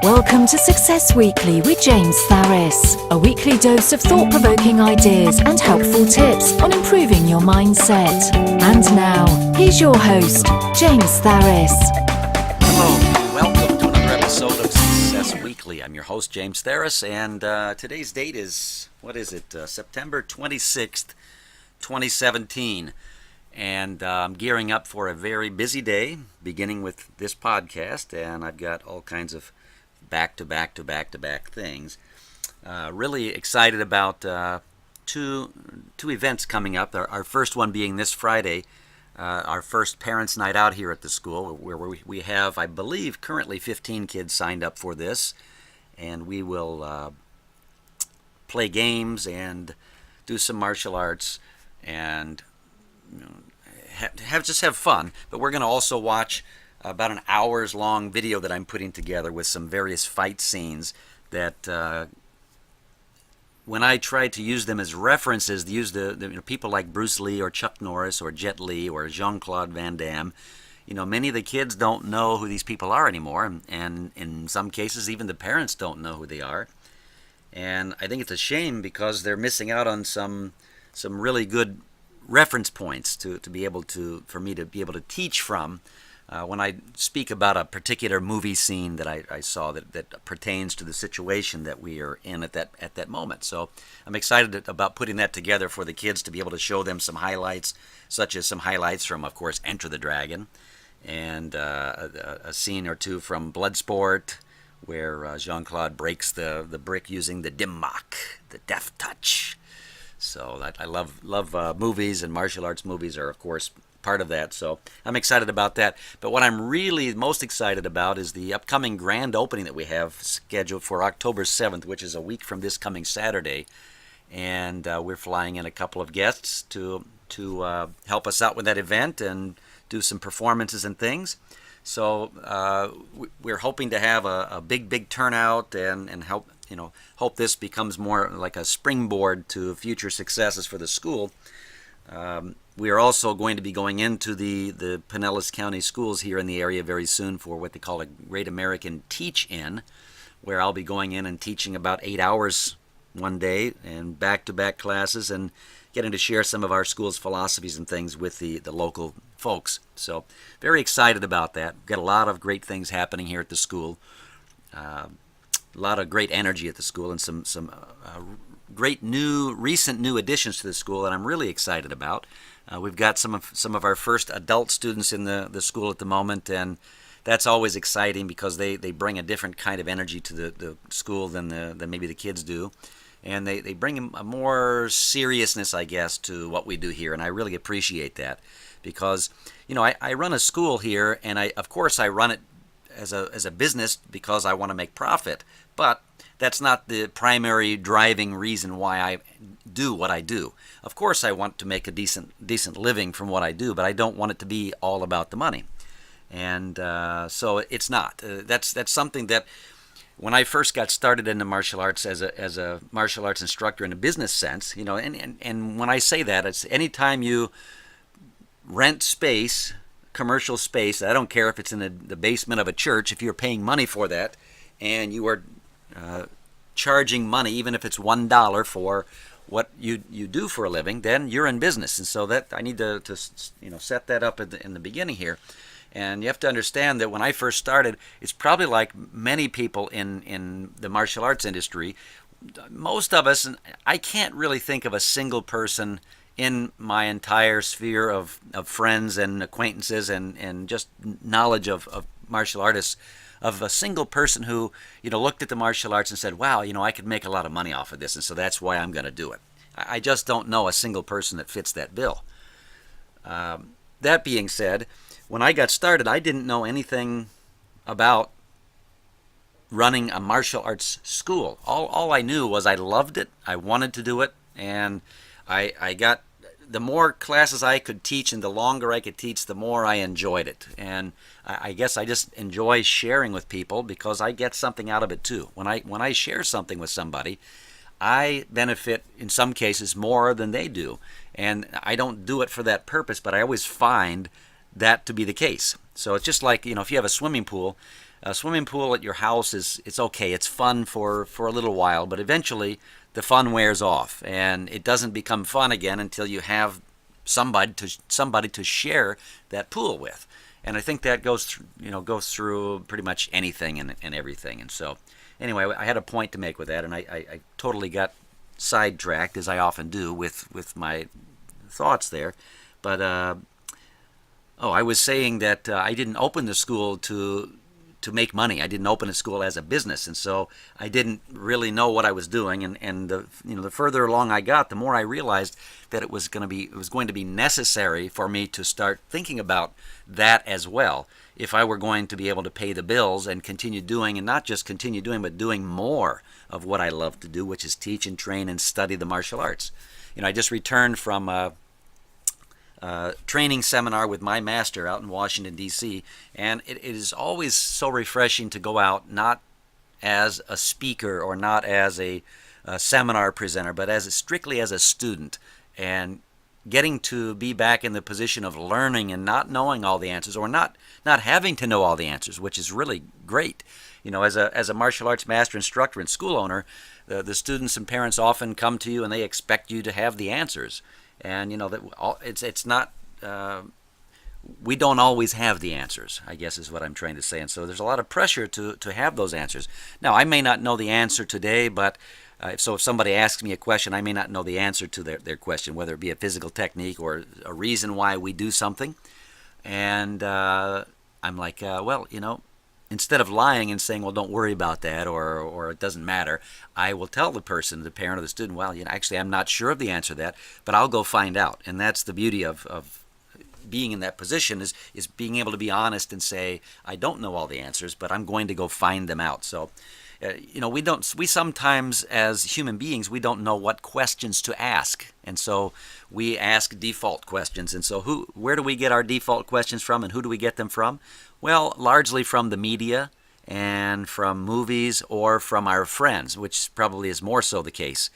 Welcome to Success Weekly with James Tharris, a weekly dose of thought-provoking ideas and helpful tips on improving your mindset. And now, here's your host, James Tharris. Hello, and welcome to another episode of Success Weekly. I'm your host, James Tharris, and today's date is, September 26th, 2017. And I'm gearing up for a very busy day, beginning with this podcast, and I've got all kinds of back-to-back things. Really excited about two events coming up. Our first one being this Friday, our first Parents' Night Out here at the school, where we have, I believe, currently 15 kids signed up for this, and we will play games and do some martial arts and have fun. But we're going to also watch about an hour's long video that I'm putting together with some various fight scenes that when I tried to use them as references, to use the people like Bruce Lee or Chuck Norris or Jet Li or Jean-Claude Van Damme, many of the kids don't know who these people are anymore, and in some cases even the parents don't know who they are. And I think it's a shame because they're missing out on some really good reference points for me to be able to teach from when I speak about a particular movie scene that I saw that pertains to the situation that we are in at that moment. So I'm excited about putting that together for the kids to be able to show them some highlights, such as some highlights from, of course, Enter the Dragon, and a scene or two from Bloodsport, where Jean-Claude breaks the brick using the dim mak, the death touch. So I love movies, and martial arts movies are, of course, part of that. So I'm excited about that. But what I'm really most excited about is the upcoming grand opening that we have scheduled for October 7th, which is a week from this coming Saturday. And we're flying in a couple of guests to help us out with that event and do some performances and things. So we're hoping to have a big turnout and help this becomes more like a springboard to future successes for the school. We are also going to be going into the Pinellas County schools here in the area very soon for what they call a Great American Teach-In, where I'll be going in and teaching about 8 hours one day and back-to-back classes and getting to share some of our school's philosophies and things with the local folks. So very excited about that. We've got a lot of great things happening here at the school. A lot of great energy at the school and some great recent new additions to the school that I'm really excited about. We've got some of our first adult students in the school at the moment, and that's always exciting because they bring a different kind of energy to the school than maybe the kids do, and they bring a more seriousness, I guess, to what we do here, and I really appreciate that because I run a school here, and of course I run it as a business because I want to make profit, but that's not the primary driving reason why I do what I do. Of course, I want to make a decent living from what I do, but I don't want it to be all about the money. And so it's not. That's something that when I first got started in the martial arts as a martial arts instructor in a business sense, and when I say that, it's anytime you rent space, commercial space, I don't care if it's in the basement of a church, if you're paying money for that, and you are charging money, even if it's $1 for what you do for a living, then you're in business. And so that I need to set that up in the beginning here. And you have to understand that when I first started, it's probably like many people in the martial arts industry, most of us, and I can't really think of a single person in my entire sphere of friends and acquaintances and just knowledge of martial artists, of a single person who looked at the martial arts and said, wow, I could make a lot of money off of this, and so that's why I'm going to do it. I just don't know a single person that fits that bill. That being said, when I got started, I didn't know anything about running a martial arts school. All I knew was I loved it, I wanted to do it, and I got the more classes I could teach and the longer I could teach, the more I enjoyed it. And I guess I just enjoy sharing with people because I get something out of it too. When I share something with somebody, I benefit in some cases more than they do. And I don't do it for that purpose, but I always find that to be the case. So it's just like, if you have a swimming pool, A swimming pool at your house it's okay. It's fun for a little while, but eventually the fun wears off, and it doesn't become fun again until you have somebody to share that pool with. And I think that goes through pretty much anything and everything. And so, anyway, I had a point to make with that, and I totally got sidetracked, as I often do with my thoughts there. But I was saying that I didn't open the school to make money. I didn't open a school as a business, and so I didn't really know what I was doing. And the further along I got, the more I realized that it was going to be necessary for me to start thinking about that as well, if I were going to be able to pay the bills and continue doing, and not just continue doing, but doing more of what I love to do, which is teach and train and study the martial arts. I just returned from training seminar with my master out in Washington, D.C., and it is always so refreshing to go out not as a speaker or not as a seminar presenter, but strictly as a student, and getting to be back in the position of learning and not knowing all the answers, or not having to know all the answers, which is really great. As a martial arts master, instructor, and school owner, the students and parents often come to you and they expect you to have the answers. And it's not. We don't always have the answers, I guess is what I'm trying to say. And so there's a lot of pressure to have those answers. Now, I may not know the answer today, but if somebody asks me a question, I may not know the answer to their question, whether it be a physical technique or a reason why we do something. And I'm like, instead of lying and saying, well, don't worry about that, or it doesn't matter, I will tell the person, the parent or the student, well, actually, I'm not sure of the answer to that, but I'll go find out. And that's the beauty of being in that position, is being able to be honest and say, I don't know all the answers, but I'm going to go find them out. So, we sometimes, as human beings, we don't know what questions to ask. And so we ask default questions. And so where do we get our default questions from, and who do we get them from? Well, largely from the media and from movies or from our friends, which probably is more so the case.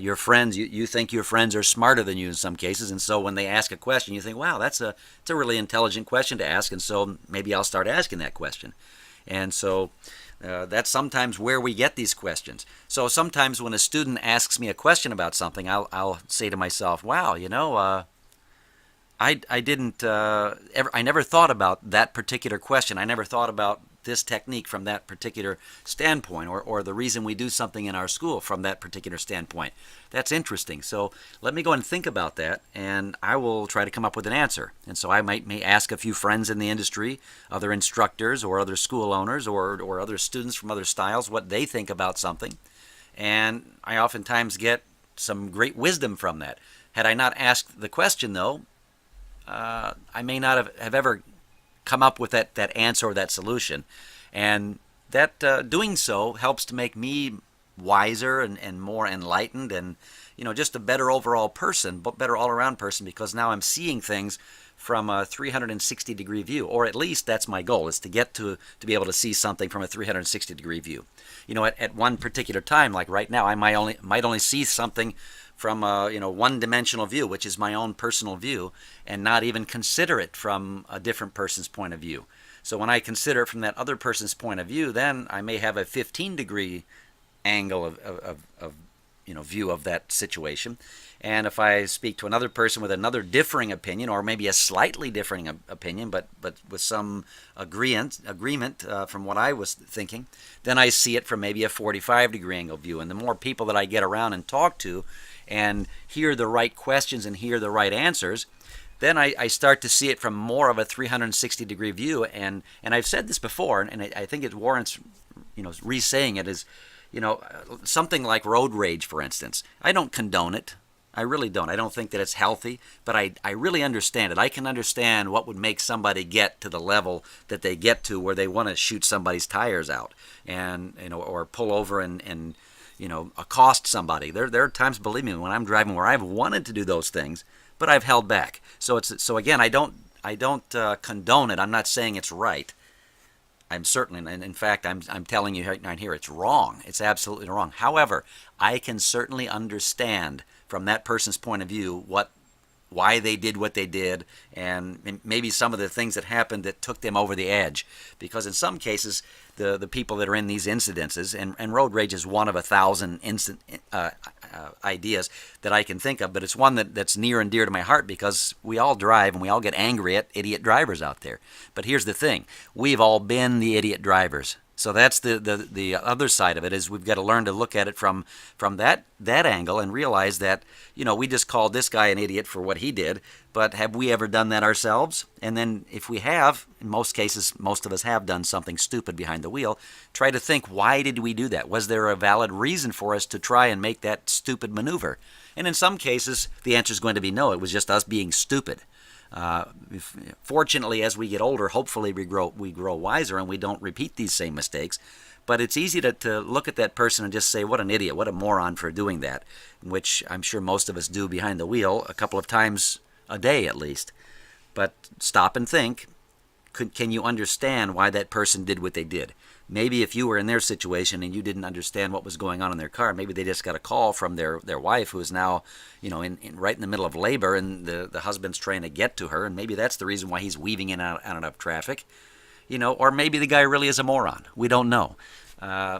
Your friends, you think your friends are smarter than you in some cases, and so when they ask a question, you think, wow, it's a really intelligent question to ask, and so maybe I'll start asking that question. And so that's sometimes where we get these questions. So sometimes when a student asks me a question about something, I'll say to myself, wow, I never thought about that particular question. I never thought about this technique from that particular standpoint, or the reason we do something in our school from that particular standpoint. That's interesting. So let me go and think about that, and I will try to come up with an answer. And so I may ask a few friends in the industry, other instructors or other school owners or other students from other styles, what they think about something. And I oftentimes get some great wisdom from that. Had I not asked the question, though, I may not have ever come up with that answer or that solution. And that doing so helps to make me wiser and more enlightened, and just a better overall person, better all-around person, because now I'm seeing things from a 360-degree view, or at least that's my goal, is to get to be able to see something from a 360-degree view. At one particular time, like right now, I might only see something from a one-dimensional view, which is my own personal view, and not even consider it from a different person's point of view. So when I consider it from that other person's point of view, then I may have a 15-degree angle of view of that situation. And if I speak to another person with another differing opinion, or maybe a slightly differing opinion, but with some agreement from what I was thinking, then I see it from maybe a 45-degree angle view. And the more people that I get around and talk to, and hear the right questions and hear the right answers, then I start to see it from more of a 360-degree view. And I've said this before, and I think it warrants re-saying it, is something like road rage, for instance. I don't condone it. I really don't. I don't think that it's healthy, but I really understand it. I can understand what would make somebody get to the level that they get to, where they want to shoot somebody's tires out, and or pull over and accost somebody. There are times, believe me, when I'm driving, where I've wanted to do those things, but I've held back. So again, I don't condone it. I'm not saying it's right. I'm certainly, and in fact, I'm telling you right here, it's wrong. It's absolutely wrong. However, I can certainly understand from that person's point of view what why they did what they did, and maybe some of the things that happened that took them over the edge. Because in some cases, the people that are in these incidences, and road rage is one of 1,000 ideas that I can think of, but it's one that's near and dear to my heart because we all drive and we all get angry at idiot drivers out there. But here's the thing, we've all been the idiot drivers. So that's the other side of it, is we've got to learn to look at it from that angle and realize that, we just called this guy an idiot for what he did, but have we ever done that ourselves? And then if we have, in most cases, most of us have done something stupid behind the wheel, try to think, why did we do that? Was there a valid reason for us to try and make that stupid maneuver? And in some cases, the answer is going to be no, it was just us being stupid. Fortunately, as we get older, hopefully we grow wiser and we don't repeat these same mistakes. But it's easy to look at that person and just say, what an idiot, what a moron for doing that, which I'm sure most of us do behind the wheel a couple of times a day at least. But stop and think, can you understand why that person did what they did? Maybe if you were in their situation and you didn't understand what was going on in their car, maybe they just got a call from their wife who is now, right in the middle of labor, and the husband's trying to get to her, and maybe that's the reason why he's weaving in and out of traffic, or maybe the guy really is a moron. We don't know.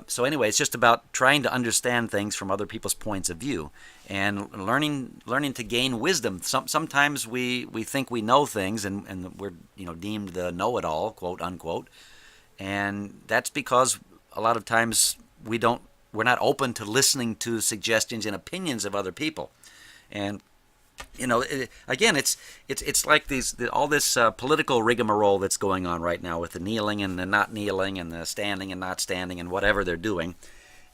So anyway, it's just about trying to understand things from other people's points of view and learning to gain wisdom. Sometimes we think we know things and we're deemed the know-it-all, quote unquote. And that's because a lot of times we're not open to listening to suggestions and opinions of other people. And again, it's like all this political rigmarole that's going on right now with the kneeling and the not kneeling and the standing and not standing and whatever they're doing.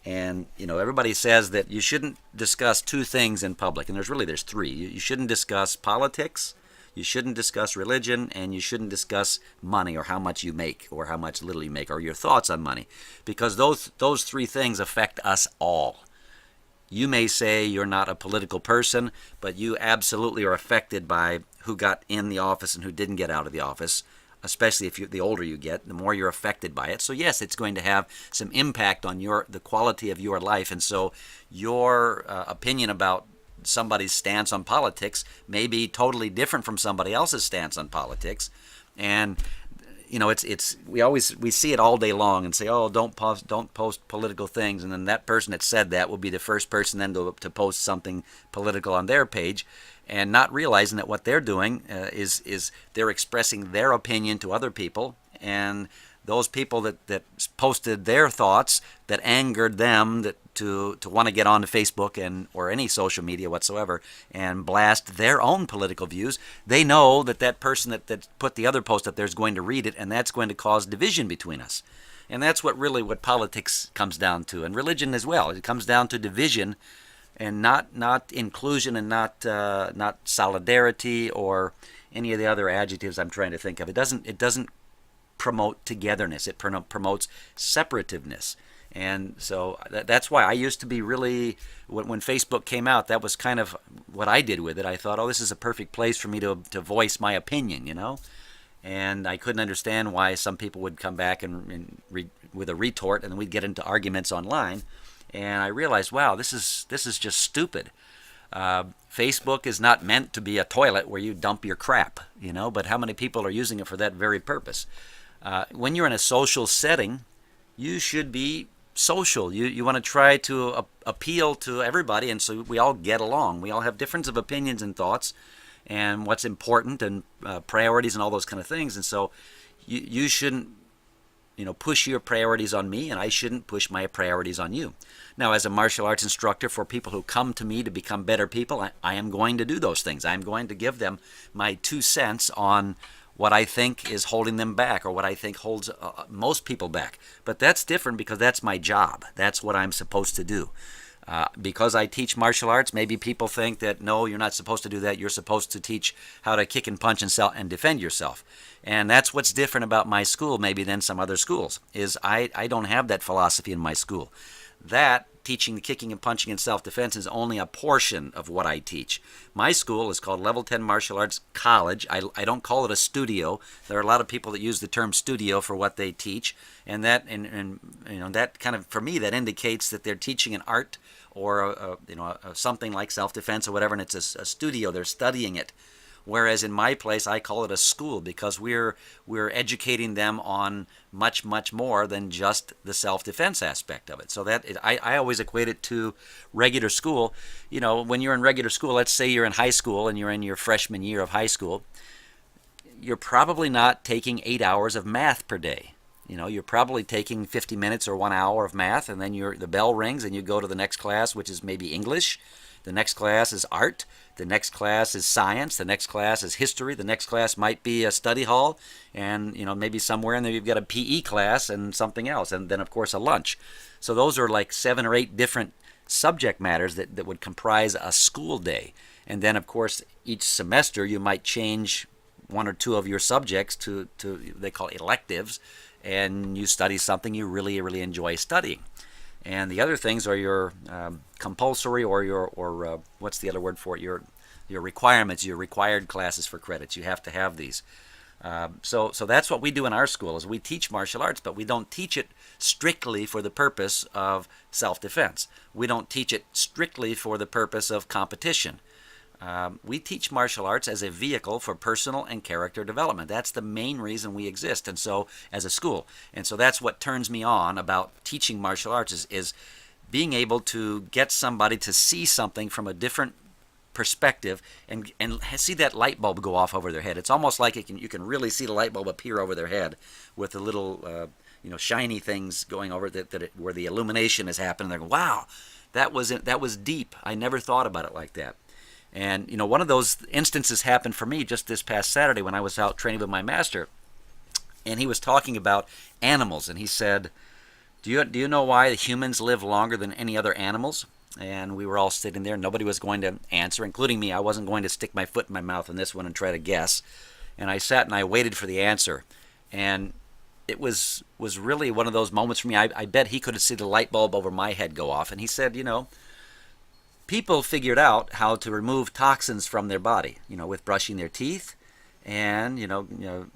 And everybody says that you shouldn't discuss two things in public, and there's three. You shouldn't discuss politics, you shouldn't discuss religion, and you shouldn't discuss money or how much you make or how much little you make or your thoughts on money, because those three things affect us all. You may say you're not a political person, but you absolutely are affected by who got in the office and who didn't get out of the office, especially the older you get, the more you're affected by it. So yes, it's going to have some impact on the quality of your life, and so your opinion about somebody's stance on politics may be totally different from somebody else's stance on politics. And we see it all day long and say, oh, don't post political things, and then that person that said that will be the first person then to post something political on their page, and not realizing that what they're doing is they're expressing their opinion to other people, and those people that posted their thoughts that angered them to want to get onto Facebook or any social media whatsoever and blast their own political views, they know that person that put the other post up there is going to read it, and that's going to cause division between us. And that's what politics comes down to, and religion as well. It comes down to division and not inclusion, and not solidarity or any of the other adjectives I'm trying to think of. It doesn't promote togetherness. It promotes separativeness. And so that's why I used to be really, when Facebook came out, that was kind of what I did with it. I thought, oh, this is a perfect place for me to voice my opinion, And I couldn't understand why some people would come back with a retort, and then we'd get into arguments online. And I realized, wow, this is just stupid. Facebook is not meant to be a toilet where you dump your crap, but how many people are using it for that very purpose? When you're in a social setting, you should be social. You want to try to appeal to everybody, and so we all get along. We all have difference of opinions and thoughts and what's important and priorities and all those kind of things. And so you shouldn't push your priorities on me, and I shouldn't push my priorities on you. Now, as a martial arts instructor, for people who come to me to become better people, I am going to do those things. I'm going to give them my 2 cents on what I think is holding them back, or what I think holds most people back. But that's different because that's my job. That's what I'm supposed to do. Because I teach martial arts, maybe people think that, no, you're not supposed to do that. You're supposed to teach how to kick and punch and defend yourself. And that's what's different about my school maybe than some other schools, is I don't have that philosophy in my school. That teaching the kicking and punching and self-defense is only a portion of what I teach. My school is called Level 10 Martial Arts College. I don't call it a studio. There are a lot of people that use the term studio for what they teach, and that that kind of, for me, that indicates that they're teaching an art or something like self-defense or whatever, and it's a studio. They're studying it. Whereas in my place, I call it a school because we're educating them on much, much more than just the self-defense aspect of it. So I always equate it to regular school. When you're in regular school, let's say you're in high school and you're in your freshman year of high school, you're probably not taking 8 hours of math per day. You're probably taking 50 minutes or 1 hour of math, and then the bell rings and you go to the next class, which is maybe English. The next class is art. The next class is science. The next class is history. The next class might be a study hall, and maybe somewhere in there you've got a PE class and something else, and then of course a lunch. So those are like 7 or 8 different subject matters that would comprise a school day. And then of course each semester you might change 1 or 2 of your subjects to they call electives, and you study something you really, really enjoy studying. And the other things are your compulsory or what's the other word for it? Your requirements, your required classes for credits. You have to have these. So that's what we do in our school is we teach martial arts, but we don't teach it strictly for the purpose of self-defense. We don't teach it strictly for the purpose of competition. We teach martial arts as a vehicle for personal and character development. That's the main reason we exist, and so as a school. And so that's what turns me on about teaching martial arts is being able to get somebody to see something from a different perspective and see that light bulb go off over their head. It's almost like you can really see the light bulb appear over their head with the little shiny things going over where the illumination has happened. They're going, wow, that was deep. I never thought about it like that. And one of those instances happened for me just this past Saturday when I was out training with my master, and he was talking about animals, and he said, do you know why the humans live longer than any other animals? And we were all sitting there. Nobody was going to answer, including me. I wasn't going to stick my foot in my mouth on this one and try to guess. And I sat and I waited for the answer, and it was really one of those moments for me. I bet he could have seen the light bulb over my head go off, and he said, people figured out how to remove toxins from their body, with brushing their teeth and,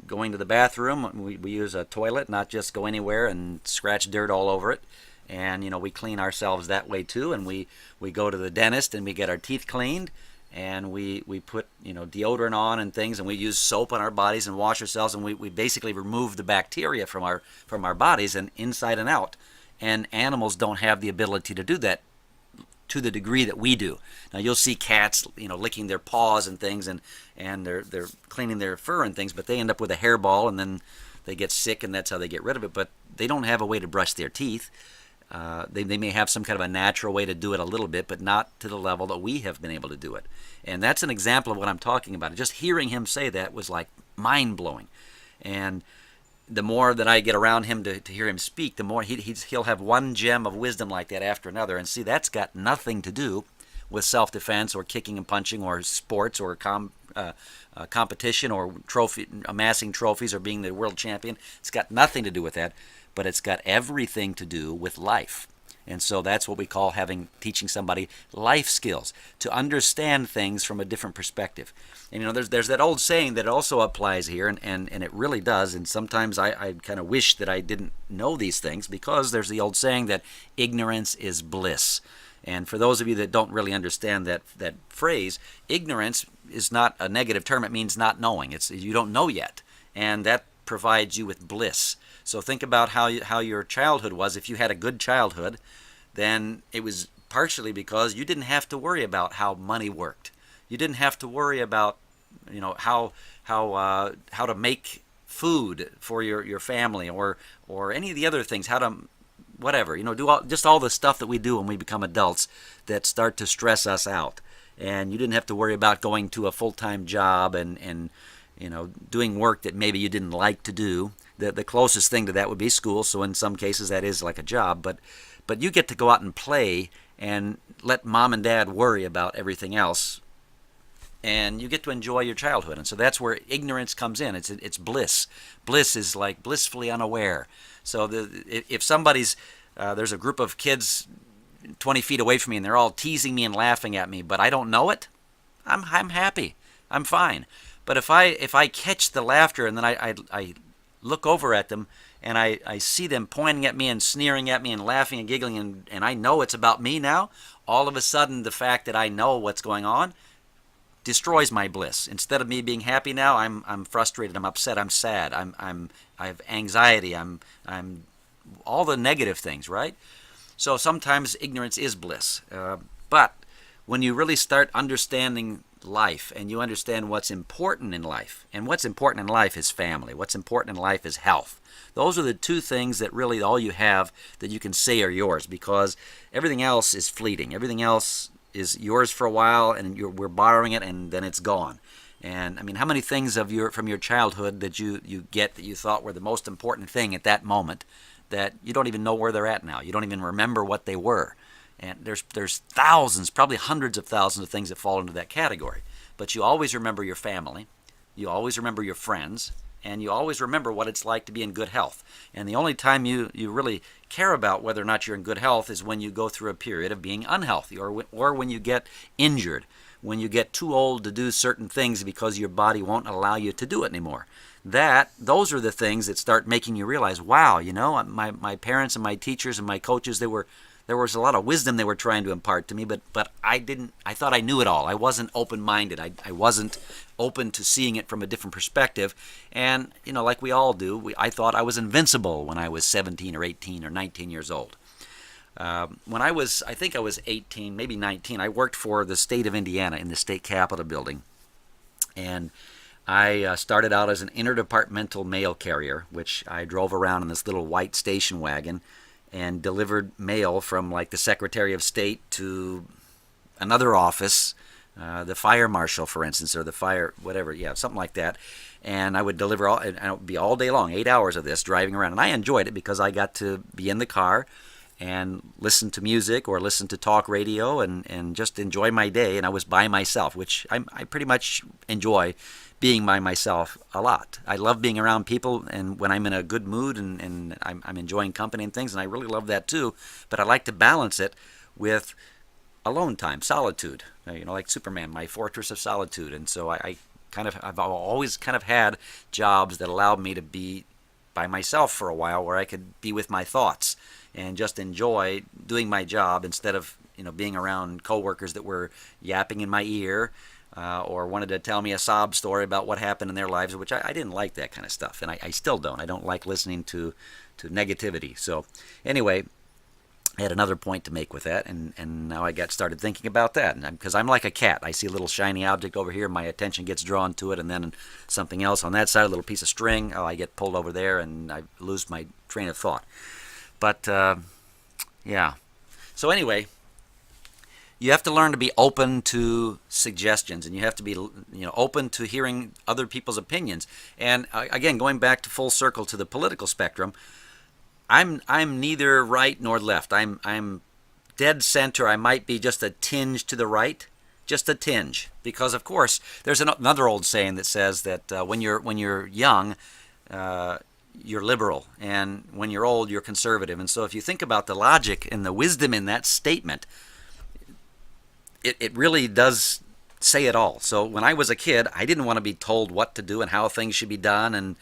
going to the bathroom. We use a toilet, not just go anywhere and scratch dirt all over it. And, we clean ourselves that way too. And we go to the dentist and we get our teeth cleaned, and we put, deodorant on and things, and we use soap on our bodies and wash ourselves, and we basically remove the bacteria from our bodies and inside and out. And animals don't have the ability to do that to the degree that we do. Now you'll see cats, licking their paws and things, and they're cleaning their fur and things, but they end up with a hairball, and then they get sick, and that's how they get rid of it. But they don't have a way to brush their teeth. They may have some kind of a natural way to do it a little bit, but not to the level that we have been able to do it. And that's an example of what I'm talking about. Just hearing him say that was like mind-blowing. And the more that I get around him to hear him speak, the more he'll have one gem of wisdom like that after another. And see, that's got nothing to do with self-defense or kicking and punching or sports or competition or amassing trophies or being the world champion. It's got nothing to do with that, but it's got everything to do with life. And so that's what we call teaching somebody life skills, to understand things from a different perspective. And there's that old saying that also applies here, and it really does. And sometimes I kind of wish that I didn't know these things, because there's the old saying that ignorance is bliss. And for those of you that don't really understand that phrase, ignorance is not a negative term. It means not knowing. It's you don't know yet, and that provides you with bliss. So think about how your childhood was. If you had a good childhood, then it was partially because you didn't have to worry about how money worked. You didn't have to worry about how to make food for your family or any of the other things. How to whatever do all the stuff that we do when we become adults that start to stress us out. And you didn't have to worry about going to a full-time job and doing work that maybe you didn't like to do. The closest thing to that would be school, so in some cases that is like a job, but you get to go out and play and let mom and dad worry about everything else, and you get to enjoy your childhood. And so that's where ignorance comes in. It's bliss. Bliss is like blissfully unaware. So if somebody's there's a group of kids 20 feet away from me and they're all teasing me and laughing at me, but I don't know it, I'm happy. I'm fine. But if I catch the laughter and then I look over at them and I see them pointing at me and sneering at me and laughing and giggling and I know it's about me now, all of a sudden the fact that I know what's going on destroys my bliss. Instead of me being happy now, I'm frustrated, I'm upset, I'm sad, I have anxiety, I'm all the negative things, right? So sometimes ignorance is bliss. But when you really start understanding life and you understand what's important in life, and what's important in life is family, what's important in life is health. Those are the two things that really all you have that you can say are yours, because everything else is fleeting. Everything else is yours for a while and we're borrowing it and then it's gone. And I mean, how many things from your childhood that you get that you thought were the most important thing at that moment that you don't even know where they're at now. You don't even remember what they were. And there's thousands, probably hundreds of thousands of things that fall into that category. But you always remember your family, you always remember your friends, and you always remember what it's like to be in good health. And the only time you really care about whether or not you're in good health is when you go through a period of being unhealthy, or when you get injured, when you get too old to do certain things because your body won't allow you to do it anymore. Those are the things that start making you realize, wow, my parents and my teachers and my coaches, there was a lot of wisdom they were trying to impart to me, but I thought I knew it all. I wasn't open-minded. I wasn't open to seeing it from a different perspective. And, like we all do, I thought I was invincible when I was 17 or 18 or 19 years old. When I think I was 18, maybe 19, I worked for the state of Indiana in the state capitol building. And I started out as an interdepartmental mail carrier, which I drove around in this little white station wagon and delivered mail from like the Secretary of State to another office, the fire marshal, for instance, or the fire, whatever, something like that. And I would deliver and it would be all day long, 8 hours of this driving around. And I enjoyed it because I got to be in the car and listen to music or listen to talk radio and just enjoy my day. And I was by myself, which I pretty much enjoy being by myself a lot. I love being around people, and when I'm in a good mood and I'm enjoying company and things, and I really love that too. But I like to balance it with alone time, solitude. Like Superman, my fortress of solitude. And so I've always kind of had jobs that allowed me to be by myself for a while, where I could be with my thoughts and just enjoy doing my job instead of being around coworkers that were yapping in my ear. Or wanted to tell me a sob story about what happened in their lives, which I didn't like that kind of stuff, and I still don't. I don't like listening to negativity. So anyway, I had another point to make with that, and now I got started thinking about that. Because I'm like a cat. I see a little shiny object over here, my attention gets drawn to it, and then something else on that side, a little piece of string, I get pulled over there, and I lose my train of thought. But, yeah. So anyway, you have to learn to be open to suggestions, and you have to be open to hearing other people's opinions. And again, going back to full circle to the political spectrum, I'm neither right nor left. I'm dead center. I might be just a tinge to the right, just a tinge, because of course there's another old saying that says that when you're young, you're liberal, and when you're old, you're conservative. And so if you think about the logic and the wisdom in that statement, it really does say it all. So when I was a kid, I didn't want to be told what to do and how things should be done, and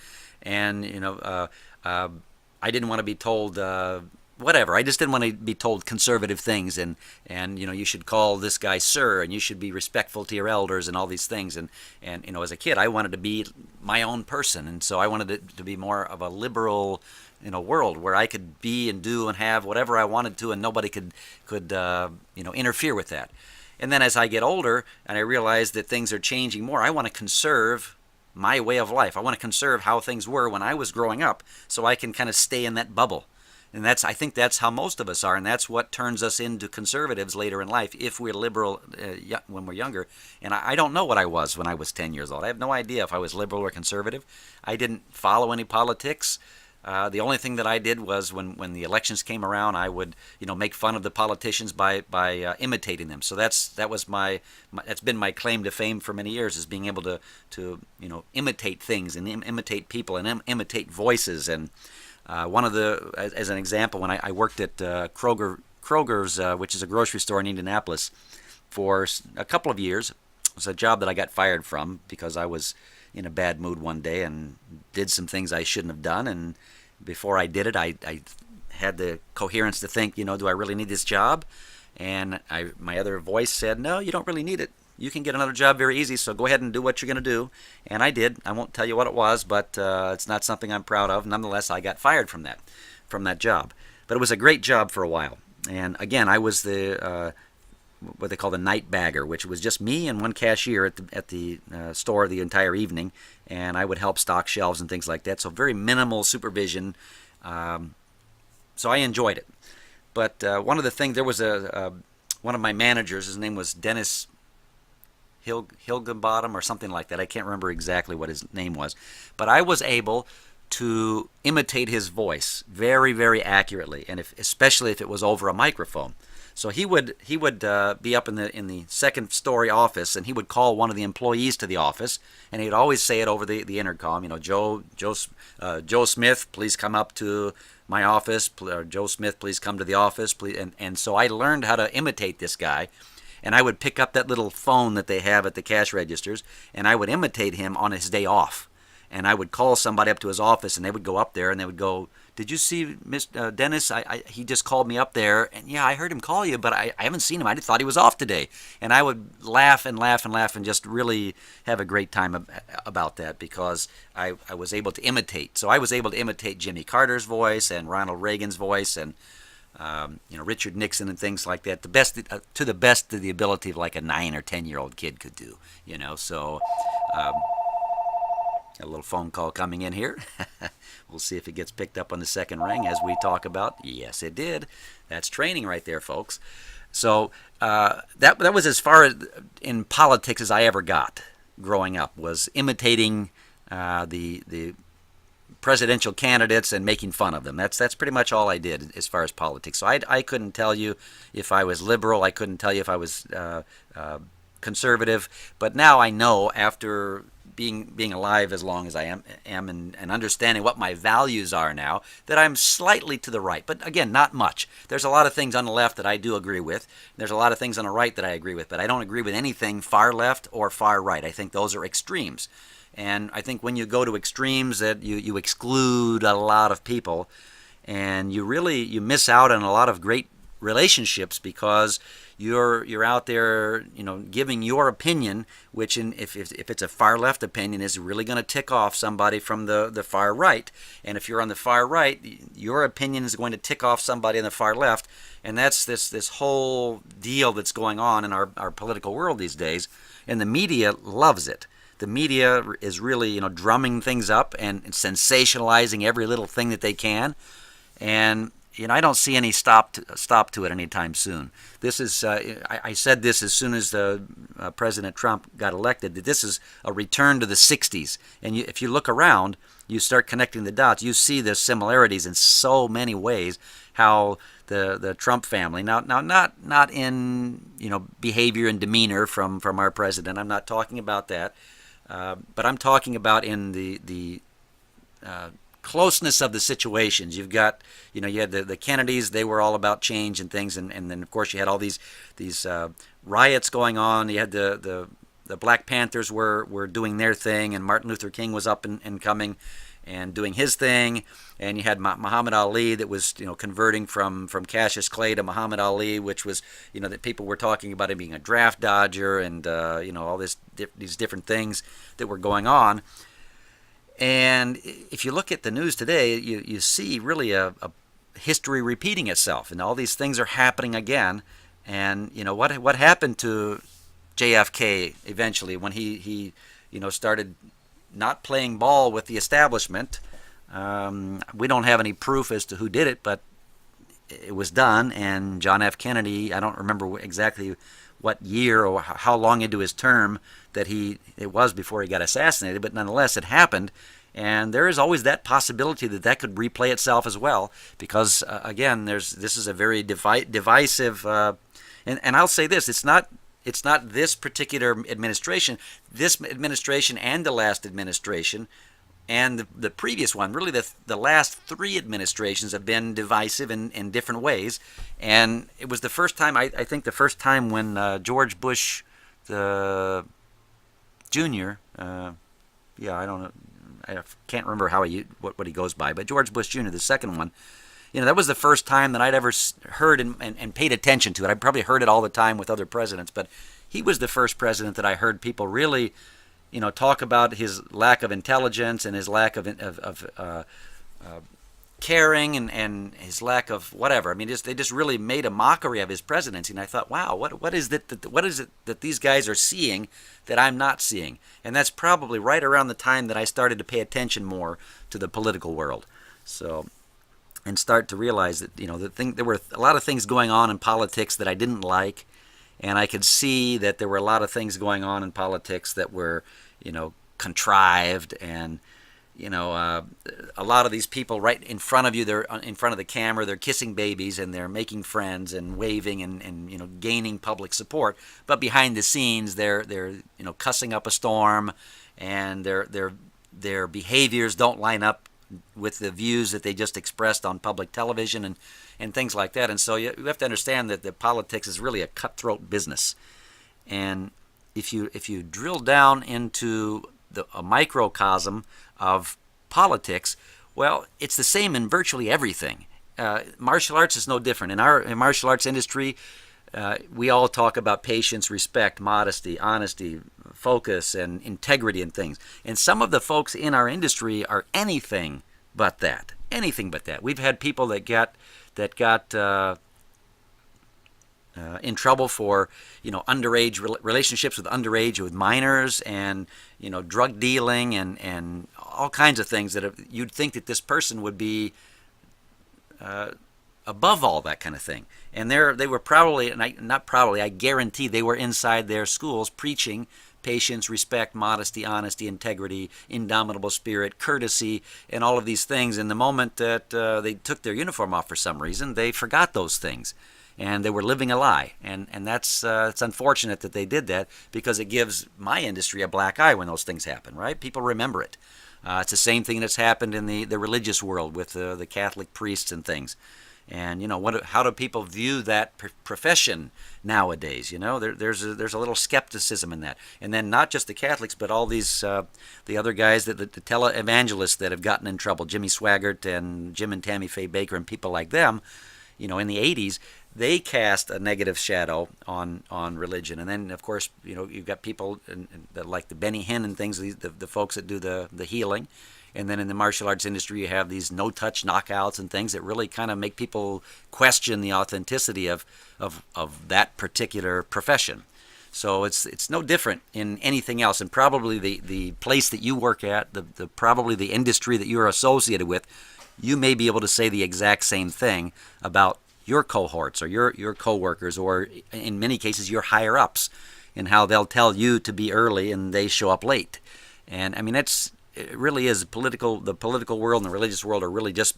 I didn't want to be told whatever. I just didn't want to be told conservative things, and you should call this guy sir, and you should be respectful to your elders, and all these things. And as a kid, I wanted to be my own person, and so I wanted it to be more of a liberal world where I could be and do and have whatever I wanted to, and nobody could interfere with that. And then as I get older and I realize that things are changing more, I want to conserve my way of life. I want to conserve how things were when I was growing up, so I can kind of stay in that bubble. And I think that's how most of us are, and that's what turns us into conservatives later in life if we're liberal when we're younger. And I don't know what I was when I was 10 years old. I have no idea if I was liberal or conservative. I didn't follow any politics. The only thing that I did was when the elections came around, I would make fun of the politicians by imitating them. So that's been my claim to fame for many years, is being able to imitate things and imitate people and imitate voices. And as an example, when I worked at Kroger Kroger's, which is a grocery store in Indianapolis, for a couple of years. It was a job that I got fired from because I was in a bad mood one day and did some things I shouldn't have done. And before I did it, I had the coherence to think, do I really need this job? And my other voice said, no, you don't really need it. You can get another job very easy, so go ahead and do what you're going to do. And I did. I won't tell you what it was, but it's not something I'm proud of. Nonetheless, I got fired from that job. But it was a great job for a while. And again, I was the what they call the night bagger, which was just me and one cashier at the store the entire evening, and I would help stock shelves and things like that. So very minimal supervision. So I enjoyed it. But one of the things, there was one of my managers, his name was Dennis Hilgenbottom or something like that. I can't remember exactly what his name was. But I was able to imitate his voice very, very accurately, and especially if it was over a microphone. So he would be up in the second story office, and he would call one of the employees to the office, and he'd always say it over the intercom. Joe Smith, please come up to my office. Joe Smith, please come to the office. Please. And so I learned how to imitate this guy, and I would pick up that little phone that they have at the cash registers, and I would imitate him on his day off. And I would call somebody up to his office, and they would go up there, and they would go, did you see Mr. Dennis? He just called me up there, and yeah, I heard him call you, but I haven't seen him. I thought he was off today. And I would laugh and laugh and laugh and just really have a great time about that, because I was able to imitate. So I was able to imitate Jimmy Carter's voice and Ronald Reagan's voice and Richard Nixon and things like that. To the best of the ability of like a 9 or 10-year-old kid could do. So. A little phone call coming in here. We'll see if it gets picked up on the second ring as we talk about. Yes, it did. That's training right there, folks. So that was as far as in politics as I ever got growing up, was imitating the presidential candidates and making fun of them. That's pretty much all I did as far as politics. So I couldn't tell you if I was liberal. I couldn't tell you if I was conservative. But now I know, after being alive as long as I am and understanding what my values are now, that I'm slightly to the right. But again, not much. There's a lot of things on the left that I do agree with. There's a lot of things on the right that I agree with, but I don't agree with anything far left or far right. I think those are extremes. And I think when you go to extremes, that you exclude a lot of people, and you miss out on a lot of great relationships, because you're out there, giving your opinion, which if it's a far left opinion, is really going to tick off somebody from the far right. And if you're on the far right, your opinion is going to tick off somebody on the far left. And that's this whole deal that's going on in our political world these days. And the media loves it. The media is really, drumming things up and sensationalizing every little thing that they can. And I don't see any stop to it anytime soon. This is I said this as soon as President Trump got elected, that this is a return to the 60s. And if you look around, you start connecting the dots. You see the similarities in so many ways. How the Trump family, now not in behavior and demeanor from our president. I'm not talking about that, but I'm talking about in the closeness of the situations. You've got, you had the Kennedys. They were all about change and things, and then of course you had all these riots going on. You had the Black Panthers were doing their thing, and Martin Luther King was up and coming and doing his thing, and you had Muhammad Ali that was converting from Cassius Clay to Muhammad Ali, which was that people were talking about him being a draft dodger, and all these different things that were going on. And if you look at the news today, you see really a history repeating itself, and all these things are happening again. And what happened to JFK eventually when he started not playing ball with the establishment? We don't have any proof as to who did it, but it was done. And John F. Kennedy, I don't remember exactly what year or how long into his term that it was before he got assassinated, but nonetheless it happened. And there is always that possibility that could replay itself as well, because again, this is a very divisive, and I'll say this: it's not this particular administration. This administration and the last administration And the previous one, really the last three administrations have been divisive in different ways. And it was the first time, I think the first time when George Bush the Jr., I don't know, I can't remember what he goes by, but George Bush Jr., the second one, that was the first time that I'd ever heard and paid attention to it. I probably heard it all the time with other presidents, but he was the first president that I heard people really talk about his lack of intelligence and his lack of caring and his lack of whatever. I mean, they just really made a mockery of his presidency, and I thought, wow, what is it that these guys are seeing that I'm not seeing? And that's probably right around the time that I started to pay attention more to the political world. So, and start to realize that there were a lot of things going on in politics that I didn't like, and I could see that there were a lot of things going on in politics that were contrived, and a lot of these people right in front of you, they're in front of the camera, they're kissing babies and they're making friends and waving and gaining public support, but behind the scenes they're cussing up a storm, and their behaviors don't line up with the views that they just expressed on public television and things like that. And so you have to understand that the politics is really a cutthroat business. And if you drill down into a microcosm of politics, well, it's the same in virtually everything. Martial arts is no different. In our martial arts industry, we all talk about patience, respect, modesty, honesty, focus, and integrity and things. And some of the folks in our industry are anything but that. Anything but that. We've had people that got in trouble for underage relationships with minors, and drug dealing and all kinds of things that you'd think that this person would be above all that kind of thing. And they were probably, I guarantee they were inside their schools preaching patience, respect, modesty, honesty, integrity, indomitable spirit, courtesy, and all of these things. And the moment that they took their uniform off for some reason, they forgot those things. And they were living a lie. And that's it's unfortunate that they did that, because it gives my industry a black eye when those things happen, right? People remember it. It's the same thing that's happened in the religious world with the Catholic priests and things. And how do people view that profession nowadays? There's a little skepticism in that. And then not just the Catholics, but all these the other guys, the televangelists that have gotten in trouble, Jimmy Swaggart and Jim and Tammy Faye Baker and people like them. In the 80s, they cast a negative shadow on religion. And then, of course, you've got people that like the Benny Hinn and things, the folks that do the healing. And then in the martial arts industry, you have these no-touch knockouts and things that really kind of make people question the authenticity of that particular profession. So it's no different in anything else. And probably the place that you work at, probably the industry that you're associated with, you may be able to say the exact same thing about your cohorts or your coworkers, or in many cases your higher-ups, and how they'll tell you to be early and they show up late. And I mean, it really is the political world and the religious world are really just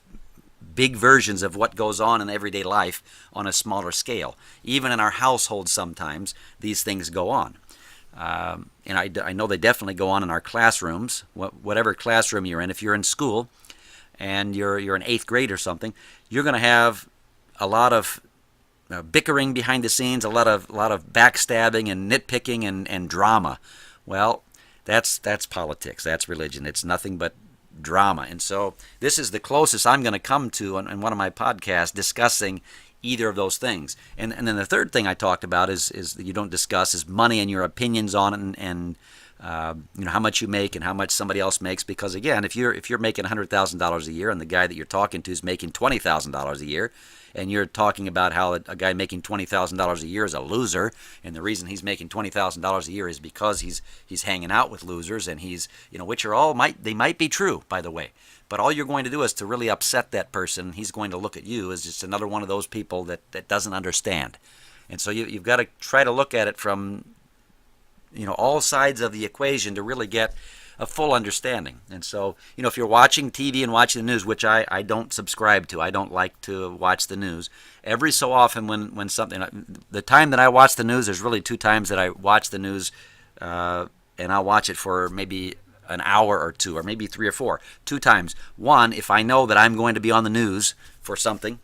big versions of what goes on in everyday life on a smaller scale. Even in our households, sometimes these things go on. And I know they definitely go on in our classrooms, whatever classroom you're in. If you're in school and you're in 8th grade or something, you're going to have a lot of bickering behind the scenes, a lot of backstabbing and nitpicking and drama. Well, that's politics. That's religion. It's nothing but drama. And so this is the closest I'm going to come to in one of my podcasts discussing either of those things. And then the third thing I talked about is that you don't discuss is money and your opinions on it, and how much you make and how much somebody else makes. Because again, if you're making $100,000 a year and the guy that you're talking to is making $20,000 a year, and you're talking about how a guy making $20,000 a year is a loser, and the reason he's making $20,000 a year is because he's hanging out with losers, and which are all might be true, by the way. But all you're going to do is to really upset that person. He's going to look at you as just another one of those people that doesn't understand. And so you've got to try to look at it from all sides of the equation to really get a full understanding. And so, if you're watching TV and watching the news, which I don't subscribe to, I don't like to watch the news. Every so often when something, the time that I watch the news, there's really 2 times that I watch the news, and I'll watch it for maybe an hour or two, or maybe 3 or 4. 2 times. One, if I know that I'm going to be on the news for something,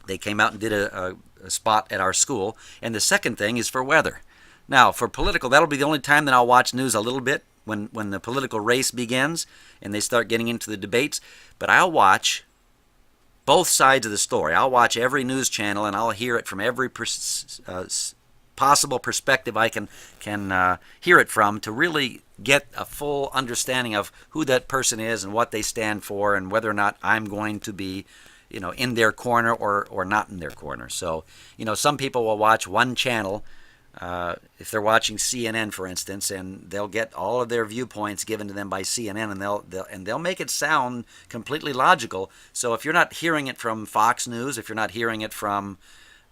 they came out and did a spot at our school. And the second thing is for weather. Now, for political, that'll be the only time that I'll watch news a little bit, when the political race begins and they start getting into the debates. But I'll watch both sides of the story. I'll watch every news channel, and I'll hear it from every possible perspective I can hear it from, to really get a full understanding of who that person is and what they stand for, and whether or not I'm going to be, in their corner or not in their corner. So, some people will watch one channel, if they're watching CNN, for instance, and they'll get all of their viewpoints given to them by CNN, and they'll make it sound completely logical. So if you're not hearing it from Fox News, if you're not hearing it from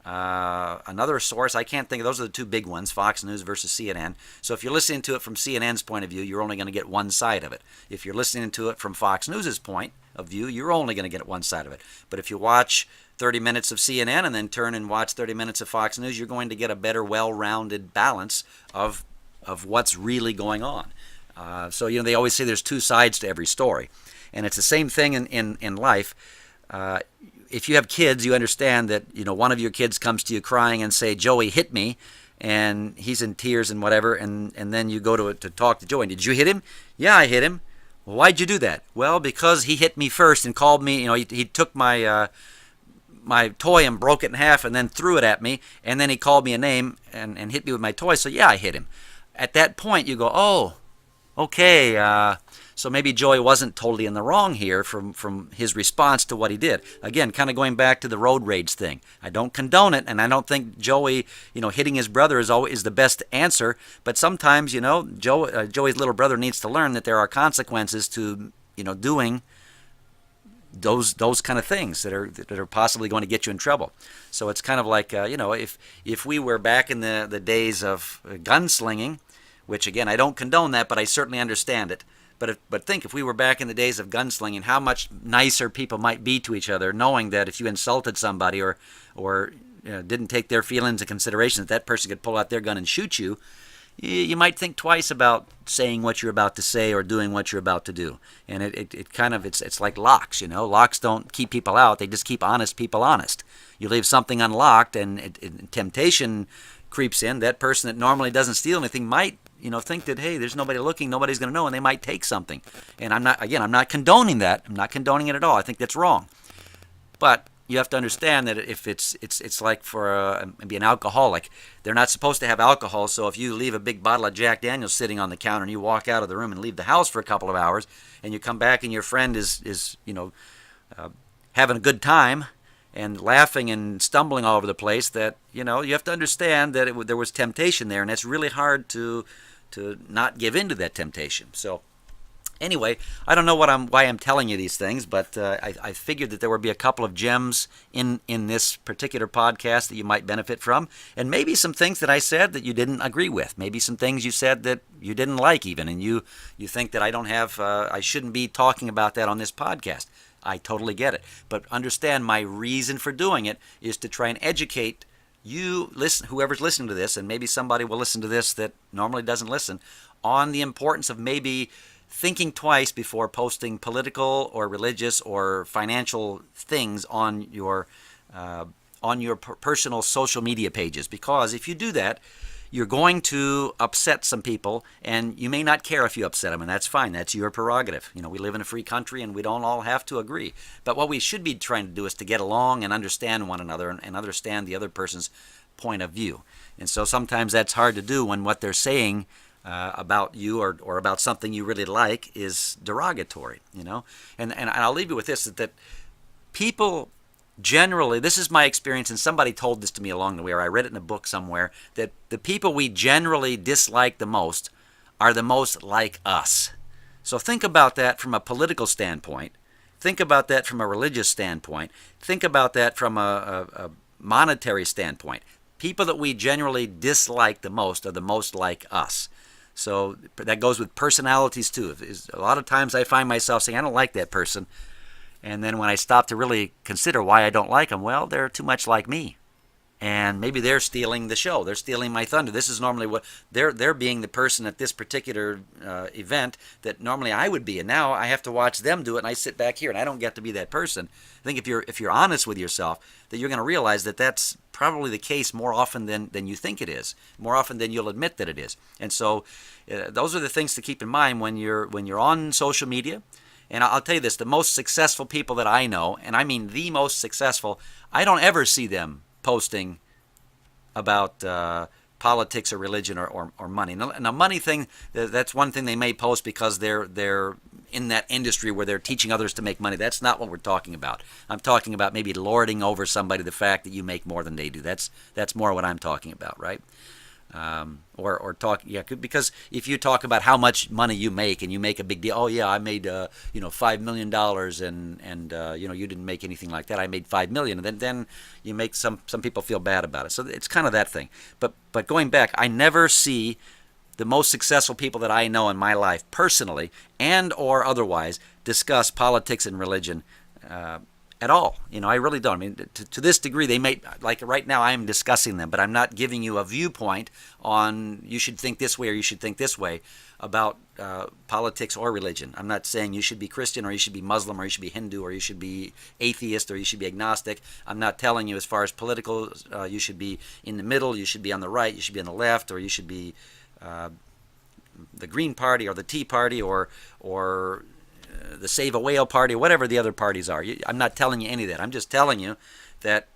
another source, I can't think of, those are the two big ones, Fox News versus CNN. So if you're listening to it from CNN's point of view, you're only going to get one side of it. If you're listening to it from Fox News's point of view, you're only going to get one side of it. But if you watch 30 minutes of CNN and then turn and watch 30 minutes of Fox News, you're going to get a better, well-rounded balance of what's really going on. So, they always say there's two sides to every story. And it's the same thing in life. If you have kids, you understand that, one of your kids comes to you crying and say, "Joey hit me," and he's in tears and whatever, and then you go to talk to Joey. "Did you hit him?" "Yeah, I hit him." "Well, why'd you do that?" "Well, because he hit me first and called me, he took my toy and broke it in half and then threw it at me, and then he called me a name and hit me with my toy, so yeah, I hit him." At that point, you go, "Oh, okay, so maybe Joey wasn't totally in the wrong here from his response to what he did." Again, kind of going back to the road rage thing. I don't condone it, and I don't think Joey, hitting his brother is always the best answer, but sometimes, Joey's little brother needs to learn that there are consequences to, doing those kind of things that are possibly going to get you in trouble. So it's kind of like, if we were back in the days of gunslinging, which again, I don't condone that, but I certainly understand it. But think, if we were back in the days of gunslinging, how much nicer people might be to each other, knowing that if you insulted somebody or didn't take their feelings into consideration, that person could pull out their gun and shoot you. You might think twice about saying what you're about to say or doing what you're about to do. And it's like locks, Locks don't keep people out. They just keep honest people honest. You leave something unlocked and temptation creeps in. That person that normally doesn't steal anything might, think that, hey, there's nobody looking, nobody's going to know, and they might take something. And I'm not condoning that. I'm not condoning it at all. I think that's wrong. But you have to understand that if it's like for maybe an alcoholic, they're not supposed to have alcohol. So if you leave a big bottle of Jack Daniels sitting on the counter and you walk out of the room and leave the house for a couple of hours, and you come back and your friend is having a good time and laughing and stumbling all over the place, that you have to understand that there was temptation there, and it's really hard to not give in to that temptation. So anyway, I don't know why I'm telling you these things, but I figured that there would be a couple of gems in this particular podcast that you might benefit from, and maybe some things that I said that you didn't agree with, maybe some things you said that you didn't like even, and you think that I shouldn't be talking about that on this podcast. I totally get it, but understand my reason for doing it is to try and educate you, whoever's listening to this, and maybe somebody will listen to this that normally doesn't listen, on the importance of maybe thinking twice before posting political or religious or financial things on your personal social media pages. Because if you do that, you're going to upset some people, and you may not care if you upset them, and that's fine. That's your prerogative. We live in a free country, and we don't all have to agree. But what we should be trying to do is to get along and understand one another and understand the other person's point of view. And so sometimes that's hard to do when what they're saying about you or about something you really like is derogatory, And I'll leave you with this, that people generally, this is my experience, and somebody told this to me along the way, or I read it in a book somewhere, that the people we generally dislike the most are the most like us. So think about that from a political standpoint. Think about that from a religious standpoint. Think about that from a monetary standpoint. People that we generally dislike the most are the most like us. So that goes with personalities too. A lot of times I find myself saying, I don't like that person. And then when I stop to really consider why I don't like them, well, they're too much like me. and maybe they're stealing the show. They're stealing my thunder. This is normally what they're being the person at this particular event that normally I would be, and now I have to watch them do it, and I sit back here and I don't get to be that person. I think if you're honest with yourself, that you're going to realize that that's probably the case more often than you think it is, more often than you'll admit that it is. And so those are the things to keep in mind when you're on social media. And I'll tell you this, the most successful people that I know, and I mean the most successful, I don't ever see them posting about politics or religion or money. Now, money thing, that's one thing they may post because they're in that industry where they're teaching others to make money. That's not what we're talking about. I'm talking about maybe lording over somebody the fact that you make more than they do. That's more what I'm talking about, right? Or talk, yeah, because if you talk about how much money you make and you make a big deal, oh yeah, I made $5 million and you didn't make anything like that. I made $5 million, and then you make some people feel bad about it. So it's kind of that thing. But going back, I never see the most successful people that I know in my life personally and or otherwise discuss politics and religion at all. I really don't. I mean, to this degree, they may, like right now I am discussing them, but I'm not giving you a viewpoint on you should think this way or you should think this way about politics or religion. I'm not saying you should be Christian or you should be Muslim or you should be Hindu or you should be atheist or you should be agnostic. I'm not telling you as far as political, you should be in the middle, you should be on the right, you should be on the left, or you should be the Green Party or the Tea Party or the Save a Whale Party, whatever the other parties are. I'm not telling you any of that. I'm just telling you that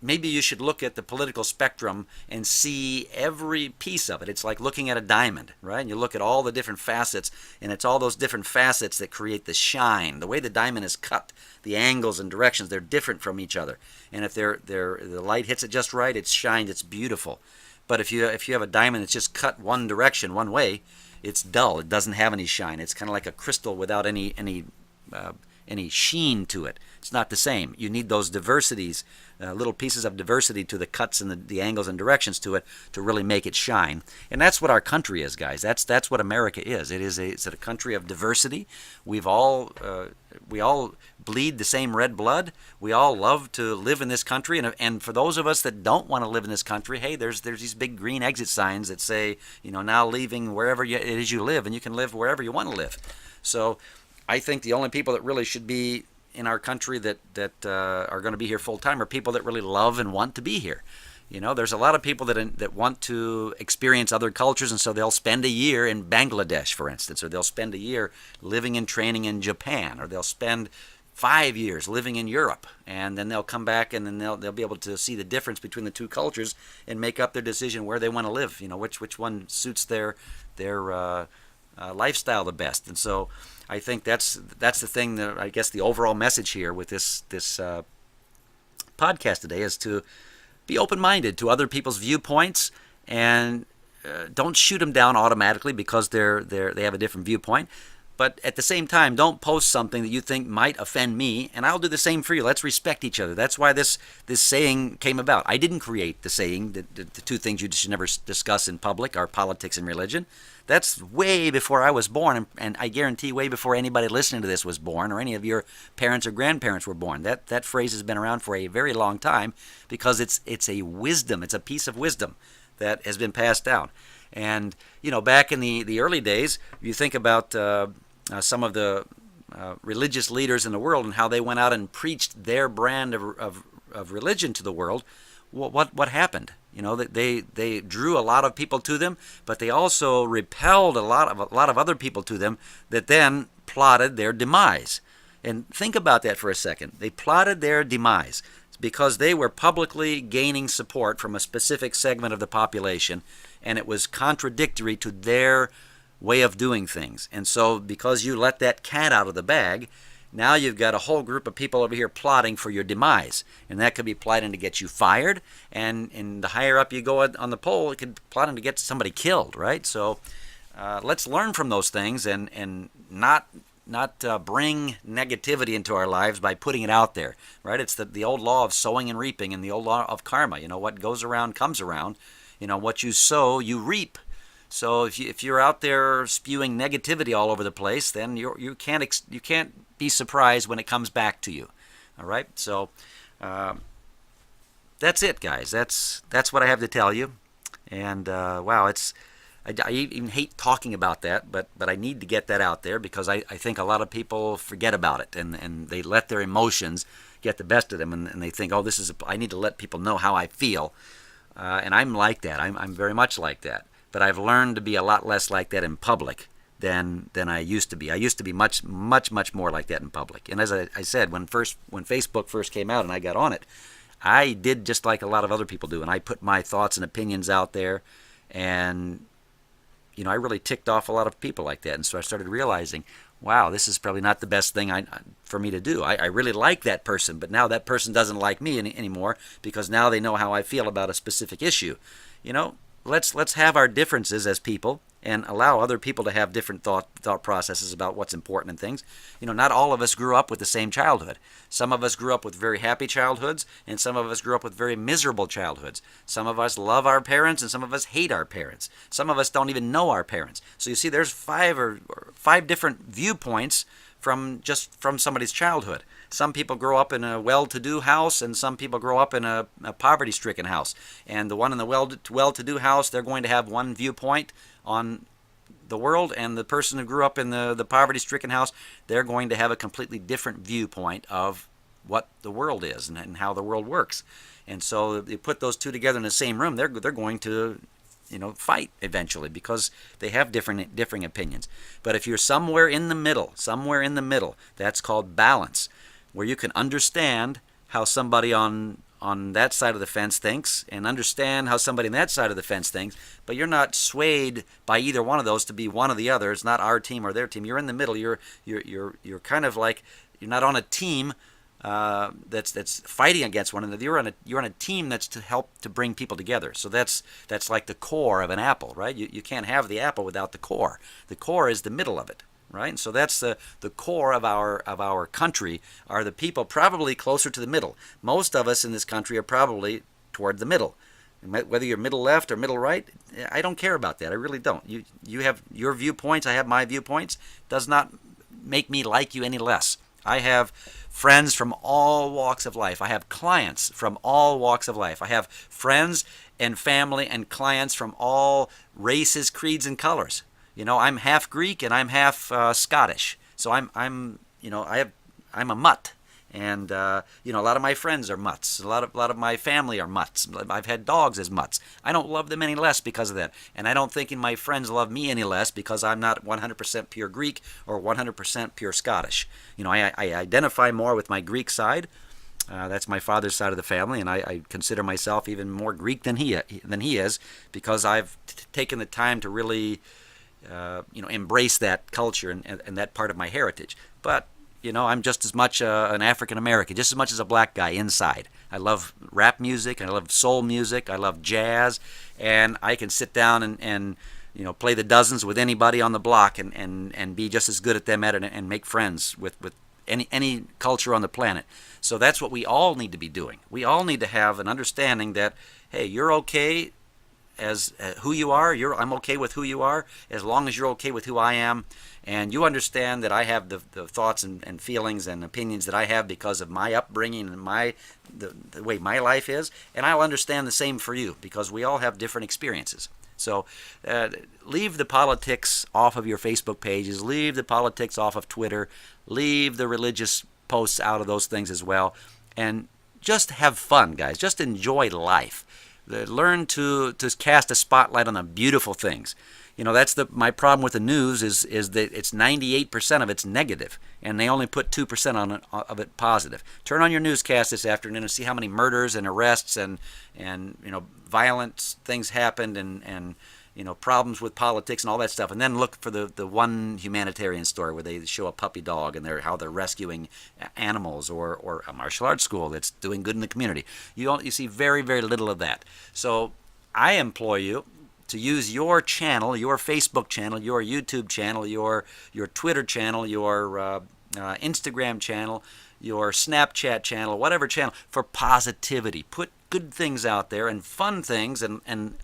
maybe you should look at the political spectrum and see every piece of it. It's like looking at a diamond, right? And you look at all the different facets, and it's all those different facets that create the shine. The way the diamond is cut, the angles and directions, they're different from each other. And if the light hits it just right, it's shined, it's beautiful. But if you have a diamond that's just cut one direction, one way, it's dull. It doesn't have any shine. It's kind of like a crystal without any sheen to it. It's not the same. You need those diversities, little pieces of diversity to the cuts and the angles and directions to it to really make it shine. And that's what our country is, guys. That's what America is. It's a country of diversity. We all bleed the same red blood. We all love to live in this country, and for those of us that don't want to live in this country, hey, there's these big green exit signs that say, now leaving wherever it is you live, and you can live wherever you want to live. So I think the only people that really should be in our country that are going to be here full time are people that really love and want to be here. There's a lot of people that want to experience other cultures, and so they'll spend a year in Bangladesh, for instance, or they'll spend a year living and training in Japan, or they'll spend 5 years living in Europe, and then they'll come back and then they'll be able to see the difference between the two cultures and make up their decision where they want to live. Which one suits their lifestyle the best. And so I think that's the thing that I guess the overall message here with this podcast today is to be open-minded to other people's viewpoints and don't shoot them down automatically because they have a different viewpoint. But at the same time, don't post something that you think might offend me, and I'll do the same for you. Let's respect each other. That's why this saying came about. I didn't create the saying that the two things you should never discuss in public are politics and religion. That's way before I was born, and I guarantee way before anybody listening to this was born or any of your parents or grandparents were born. That phrase has been around for a very long time because it's a wisdom. It's a piece of wisdom that has been passed down. And, back in the early days, you think about some of the religious leaders in the world and how they went out and preached their brand of religion to the world. What happened? They drew a lot of people to them, but they also repelled a lot of other people to them that then plotted their demise. And think about that for a second. They plotted their demise because they were publicly gaining support from a specific segment of the population, and it was contradictory to their way of doing things. And so because you let that cat out of the bag, now you've got a whole group of people over here plotting for your demise. And that could be plotting to get you fired, and the higher up you go on the pole, it could be plotting to get somebody killed, right? So let's learn from those things and not bring negativity into our lives by putting it out there, right? It's the old law of sowing and reaping and the old law of karma. What goes around comes around. What you sow, you reap. So if you're out there spewing negativity all over the place, then you can't be surprised when it comes back to you. All right. So that's it, guys. That's what I have to tell you. And wow, I even hate talking about that, but I need to get that out there because I think a lot of people forget about it, and they let their emotions get the best of them, and they think, oh, I need to let people know how I feel. And I'm like that. I'm very much like that. But I've learned to be a lot less like that in public than I used to be. I used to be much more like that in public. And as I said, when Facebook first came out and I got on it, I did just like a lot of other people do, and I put my thoughts and opinions out there, and I really ticked off a lot of people like that. And so I started realizing, wow, this is probably not the best thing for me to do. I really like that person, but now that person doesn't like me anymore because now they know how I feel about a specific issue. Let's have our differences as people and allow other people to have different thought processes about what's important in things. Not all of us grew up with the same childhood. Some of us grew up with very happy childhoods, and some of us grew up with very miserable childhoods. Some of us love our parents, and some of us hate our parents. Some of us don't even know our parents. So you see, there's five different viewpoints from somebody's childhood. Some people grow up in a well-to-do house, and some people grow up in a poverty-stricken house. And the one in the well-to-do house, they're going to have one viewpoint on the world, and the person who grew up in the poverty-stricken house, they're going to have a completely different viewpoint of what the world is and how the world works. And so you put those two together in the same room, they're going to fight eventually because they have differing opinions. But if you're somewhere in the middle, that's called balance, where you can understand how somebody on that side of the fence thinks and understand how somebody on that side of the fence thinks, but you're not swayed by either one of those to be one or the other. It's not our team or their team. You're in the middle. You're kind of like, you're not on a team that's fighting against one another. You're on a team that's to help to bring people together. So that's like the core of an apple, right? You can't have the apple without the core. The core is the middle of it, right? And so that's the core of our country are the people probably closer to the middle. Most of us in this country are probably toward the middle. Whether you're middle left or middle right, I don't care about that. I really don't. You have your viewpoints. I have my viewpoints. Does not make me like you any less. I have friends from all walks of life. I have clients from all walks of life. I have friends and family and clients from all races, creeds, and colors. I'm half Greek and I'm half Scottish. So I'm a mutt. And a lot of my friends are mutts. A lot of my family are mutts. I've had dogs as mutts. I don't love them any less because of that. And I don't think my friends love me any less because I'm not 100% pure Greek or 100% pure Scottish. I identify more with my Greek side. That's my father's side of the family, and I consider myself even more Greek than he is because I've taken the time to really embrace that culture and that part of my heritage. But I'm just as much an African American, just as much as a black guy inside. I love rap music, I love soul music, I love jazz, and I can sit down and play the dozens with anybody on the block and be just as good at them at it and make friends with any culture on the planet. So that's what we all need to be doing. We all need to have an understanding that, hey, you're okay as who you are. I'm okay with who you are as long as you're okay with who I am. And you understand that I have the thoughts and feelings and opinions that I have because of my upbringing and the way my life is. And I'll understand the same for you because we all have different experiences. So leave the politics off of your Facebook pages. Leave the politics off of Twitter. Leave the religious posts out of those things as well. And just have fun, guys. Just enjoy life. Learn to cast a spotlight on the beautiful things. That's my problem with the news is that it's 98% of it's negative, and they only put 2% of it positive. Turn on your newscast this afternoon and see how many murders and arrests and violent things happened and problems with politics and all that stuff, and then look for the one humanitarian story where they show a puppy dog and how they're rescuing animals, or a martial arts school that's doing good in the community. You see very, very little of that. So I implore you to use your channel, your Facebook channel, your YouTube channel, your Twitter channel, your Instagram channel, your Snapchat channel, whatever channel, for positivity. Put good things out there and fun things and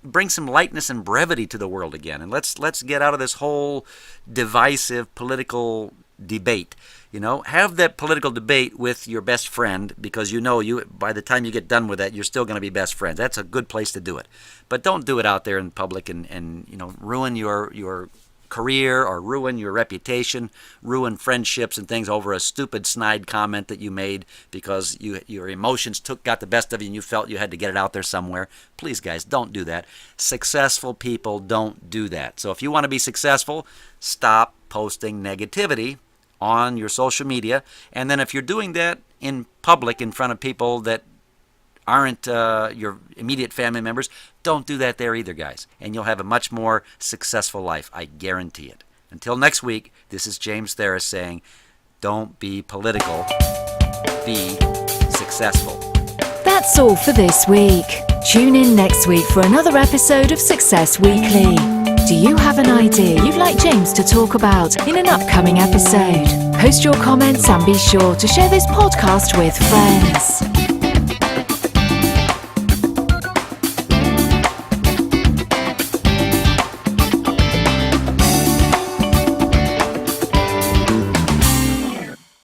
bring some lightness and brevity to the world again. And let's get out of this whole divisive political debate. Have that political debate with your best friend, because you by the time you get done with that, you're still going to be best friends. That's a good place to do it. But don't do it out there in public and ruin your career or ruin your reputation, ruin friendships and things over a stupid snide comment that you made because your emotions got the best of you and you felt you had to get it out there somewhere. Please, guys, don't do that. Successful people don't do that. So if you want to be successful, stop posting negativity on your social media. And then if you're doing that in public in front of people that aren't your immediate family members, don't do that there either, guys. And you'll have a much more successful life. I guarantee it. Until next week, this is James Theris saying, don't be political, be successful. That's all for this week. Tune in next week for another episode of Success Weekly. Do you have an idea you'd like James to talk about in an upcoming episode? Post your comments and be sure to share this podcast with friends.